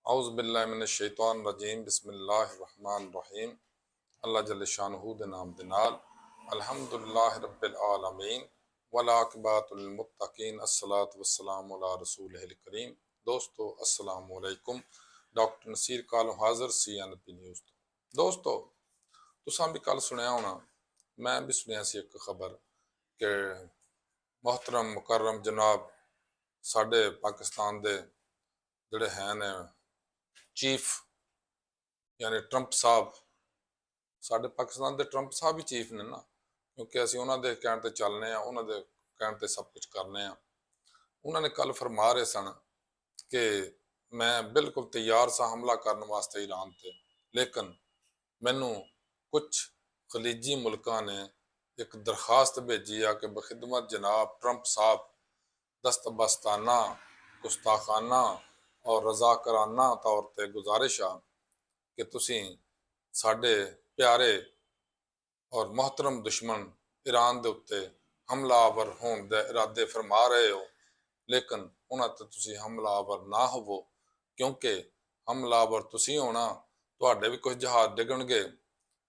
औज़ुबिल्लाहिमिनश्शैतानिर्रजीम बिस्मिल्लाहिर्रहमानिर्रहीम। अल्लाह जल्ल शानहू दे नाम दे नाल अल्हम्दुलिल्लाहि रब्बिल आलमीन वल आक़िबतुल लिल मुत्तक़ीन अस्सलातु वस्सलामु अला रसूलिहिल करीम। दोस्तों अस्सलामु अलैकुम। डॉक्टर नसीर कालो हाज़िर CNP न्यूज़ तो। दोस्तों तुसां भी कल सुनिया होना, मैं भी सुनिया सी एक खबर कि मोहतरम मुकर्रम जनाब साडे पाकिस्तान दे जिहड़े हैं ने चीफ यानी ट्रंप साहब, साडे पाकिस्तान के ट्रंप साहब ही चीफ ने ना, क्योंकि असीं उन्हां दे कहण ते चलने आ, उन्हां दे कहण ते सब कुछ करने आ। उन्होंने कल फरमा रहे सन कि मैं बिल्कुल तैयार सा हमला करने वास्ते ईरान ते, लेकिन मैनू कुछ खलीजी मुल्कां ने एक दरखास्त भेजी आ कि बखिदमत जनाब ट्रंप साहब दस्तबस्ताना, गुस्ताखाना और रजाकराना तौर पर गुजारिश आ कि तुसीं साडे प्यारे और मोहतरम दुश्मन ईरान दे उत्ते हमलावर होने दे इरादे फरमा रहे हो, लेकिन उन्हां ते तुसीं हमलावर ना होवो, क्योंकि हमलावर तुसीं होना तुहाडे भी कुछ जहाज डिगणगे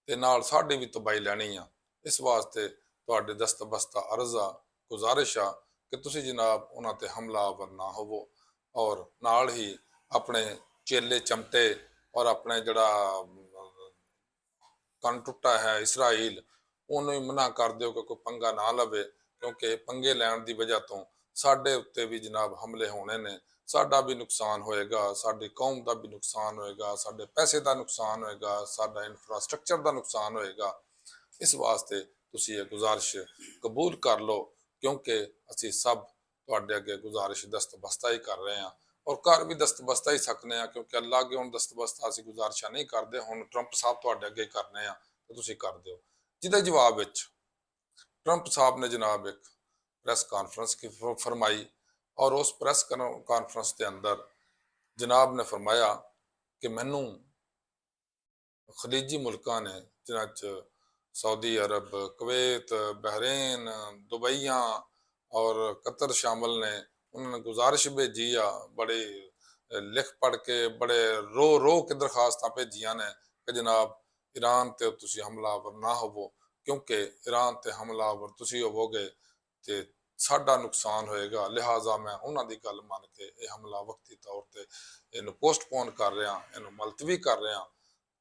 ते नाल साडी भी तबाही लैनी आ। इस वास्ते तुहाडे दस्तबस्ता अर्ज आ, गुजारिश आ कि तुसीं जनाब उन्हां ते हमलावर ना होवो और नाल ही अपने चेले चमटे और अपने जड़ा कन टुटा है इसराइल उन्होंने मना कर दो कि कोई पंगा ना लवे, क्योंकि पंगे लैन की वजह तो साडे उत्ते भी जनाब हमले होने ने, साडा भी नुकसान होएगा, साडी कौम का भी नुकसान होएगा, साडे पैसे का नुकसान होएगा, साडा इंफ्रास्ट्रक्चर का नुकसान होएगा। इस वास्ते तुसी ये गुजारिश कबूल कर लो, क्योंकि असी सब तुहाडे अगे गुजारिश दस्तबस्ता ही कर रहे हैं और कर भी दस्तबस्ता ही सकने हैं, क्योंकि अल्लाह अगे हुण दस्तबस्ता असी गुजारिशा नहीं करते, हुण ट्रंप साहब तुहाडे अगे करने हैं तो तुसी कर दिओ। जिहदे जवाब विच ट्रंप साहब ने जनाब एक प्रेस कॉन्फ्रेंस की फरमाई और उस प्रेस कॉन्फ्रेंस के अंदर जनाब ने फरमाया कि मैनू खलीजी मुल्कां ने जिन्हां सऊदी अरब, कुवैत, बहरीन, दुबईया और कतर शामिल ने, उन्होंने गुजारिश भेजी आ, बड़े लिख पढ़ के बड़े रो रो के दरखास्त भेजिया ने कि जनाब ईरान ते तुसी हमलावर ना होवो, क्योंकि ईरान ते हमलावर तुसी होवोगे ते साडा नुकसान होएगा। लिहाजा मैं उन्हां दी गल मन के यह हमला वक्ती तौर पर इनू पोस्टपोन कर रहा, इनू मुलतवी कर रहा,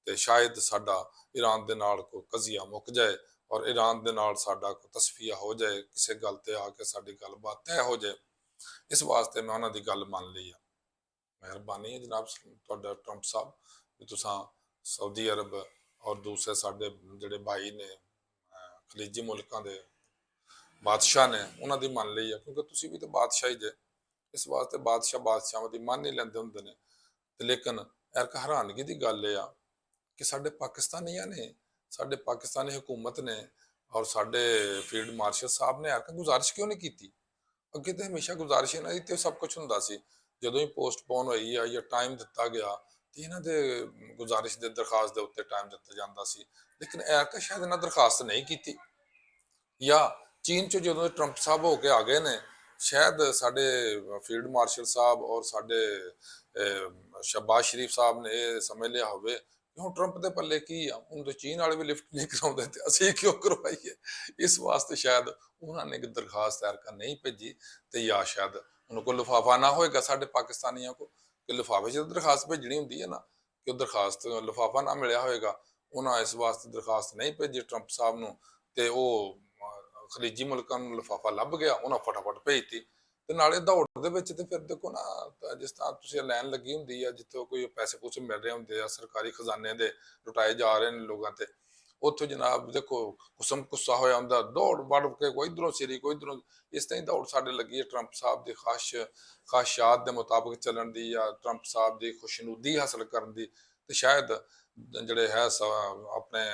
तो शायद साडा ईरान दे नाल कोई कजिया मुक जाए और ईरान दे नाल साडा कोई तसफिया हो जाए, किसी गल ते आके साडी गलबात तय हो जाए। इस वास्ते मैं उन्हां दी गल मान ली है। मेहरबानी है जनाब तुहाडा ट्रंप साहब कि तुसां सऊदी अरब और दूसरे साडे जिहड़े भाई ने खलीजी मुल्कां दे बादशाह ने उन्हां दी मान ली है, क्योंकि तुसी भी तो बादशाह ही जे। इस वास्ते बादशाह बादशाहां दी मान ही लैंदे हुंदे ने। लेकिन एक हैरानगी की गल यह आ कि साडे पाकिस्तानियां ने, साडे पाकिस्तानी हुकूमत ने और साडे फील्ड मार्शल साहब ने आके गुजारिश क्यों नहीं की? अगे तो हमेशा गुजारिश इन्हां दी ते सब कुछ हुंदा सी, जदों ही पोस्टपोन होई आ या टाइम दिता गया तो इन्हां दे गुजारिश दे दरखास्त दे उत्ते टाइम दिता जांदा सी, लेकिन ऐरका शायद इन्हां दरखास्त नहीं की, या चीन चो जो ट्रंप साहब होके आ गए ने, शायद साडे फील्ड मार्शल साहब और साडे शहबाज शरीफ साहब ने यह समझ लिया होवे कि हुण ट्रंप दे पल्ले की आ, हुण तो चीन वाले भी लिफ्ट नहीं कराउंदे ते असीं क्यों करवाईए। इस वास्ते शायद उन्होंने दरखास्त ऐरका नहीं भेजी, तो या शायद उनको लिफाफा ना होएगा साडे पाकिस्तानियों को, कि लिफाफे च दरखास्त भेजनी हुंदी है ना, कि दरखास्त लिफाफा ना मिलिया होएगा, उन्होंने इस वास्ते दरखास्त नहीं भेजी ट्रंप साहब नूं, ते ओह खलीजी मुल्कां नूं लिफाफा लभ गया, उन्हें फटाफट भेजती। ते नाले दौड़ दे विच ते फिर देखो ना, जिस तरह तुसीं लैन लगी हुंदी है जित्थों कोई पैसे पूसे मिल रहे हुंदे आ, सरकारी खजाने दे लुटाए जा रहे हैं लोगों ते, उत्थों जनाब देखो कुसम गुस्सा होया हुंदा, दौड़ बढ़ के कोई इधरों सिरी कोई इधरों, इस तरह दौड़ साडे लगी है ट्रंप साहब दी ख्वाहिशात दे मुताबिक चलन दी या ट्रंप साहब दी खुशनुदी हासिल करन दी, ते शायद जिहड़े है अपने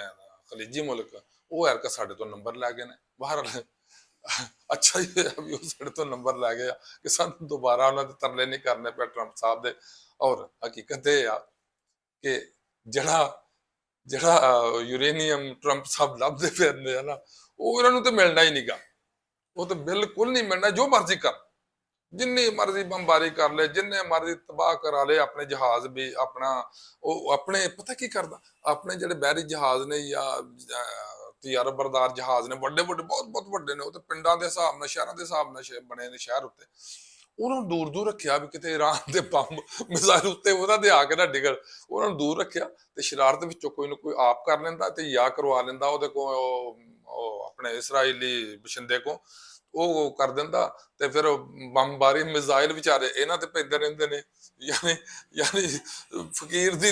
खलीजी मुल्क वो ऐरका साडे तो नंबर लै गए ने। बहरहाल अच्छा ही होया भी वो साडे तो नंबर लै गया कि सानू दोबारा उन्हां दे तरले नहीं करने पे ट्रंप साहब दे। और हकीकत यह आ कि जिहड़ा जिहड़ा यूरेनियम ट्रंप साहब लभदे फिरदे आ ना, वो इन्हां नूं ते मिलना ही नहीं गा, वो तो बिल्कुल नहीं मिलना, जो मर्जी कर ਜਿੰਨੀ ਮਰਜ਼ੀ ਬੰਬਾਰੀ ਕਰ ਲੈ, ਜਿੰਨੇ ਮਰਜ਼ੀ ਤਬਾਹ ਕਰਾ ਲਏ, ਆਪਣੇ ਜਹਾਜ਼ ਵੀ ਆਪਣਾ, ਉਹ ਆਪਣੇ ਪਤਾ ਕੀ ਕਰਦਾ, ਆਪਣੇ ਜਿਹੜੇ ਬਹਿਰੀ ਜਹਾਜ਼ ਨੇ ਜਾਂ ਤੀਆਰ ਬਰਦਾਰ ਜਹਾਜ਼ ਨੇ, ਵੱਡੇ ਵੱਡੇ ਬਹੁਤ ਬਹੁਤ ਵੱਡੇ ਨੇ, ਉਹ ਤੇ ਪਿੰਡਾਂ ਦੇ ਹਿਸਾਬ ਨਾਲ, ਸ਼ਹਿਰਾਂ ਦੇ ਹਿਸਾਬ ਨਾਲ ਬਣੇ ਨੇ ਸ਼ਹਿਰ ਉੱਤੇ, ਉਹਨਾਂ ਨੂੰ ਦੂਰ ਦੂਰ ਰੱਖਿਆ ਵੀ ਕਿਤੇ ਈਰਾਨ ਦੇ ਬੰਬ ਮਿਜ਼ਾਈਲ ਉੱਤੇ ਉਹਨਾਂ ਦੇ ਆ ਕੇ ਨਾ ਡਿੱਗਣ। ਉਹਨਾਂ ਨੂੰ ਦੂਰ ਰੱਖਿਆ ਤੇ ਸ਼ਰਾਰਤ ਵਿੱਚੋਂ ਕੋਈ ਨਾ ਕੋਈ ਆਪ ਕਰ ਲੈਂਦਾ ਤੇ ਜਾਂ ਕਰਵਾ ਲੈਂਦਾ ਉਹਦੇ ਕੋਲ, ਉਹ ਆਪਣੇ ਇਸਰਾਈਲੀ ਬਸ਼ਿੰਦੇ ਕੋ, ਉਹ ਕਰ ਦਿੰਦਾ। ਤੇ ਫਿਰ ਬੰਬਾਰੀ ਮਿਜ਼ਾਈਲ ਵਿਚਾਰੇ ਇਹਨਾਂ ਤੇ ਪੈਂਦੇ ਰਹਿੰਦੇ ਨੇ। ਯਾਨੀ ਯਾਨੀ ਫਕੀਰ ਦੀ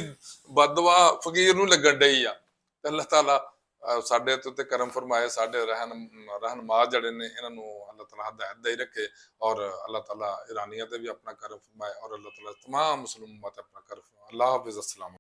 ਬਦਦੁਆ ਫਕੀਰ ਨੂੰ ਲੱਗਣ ਡਈ ਆ। ਤੇ ਅੱਲਾਹ ਤਾਲਾ ਸਾਡੇ ਤੇ ਕਰਮ ਫਰਮਾਏ, ਸਾਡੇ ਰਹਿਨਮਾ ਜਿਹੜੇ ਨੇ ਇਹਨਾਂ ਨੂੰ ਅੱਲਾਹ ਤਾਲਾ ਹਦਾਇਤ ਦੇ ਰੱਖੇ, और अल्लाह ताला ईरानिया पे भी अपना करम फरमाए, और अल्लाह ताला तमाम मुस्लिम उम्मत अपना करम फरमाए। अल्लाह हाफिज़, अस्सलाम।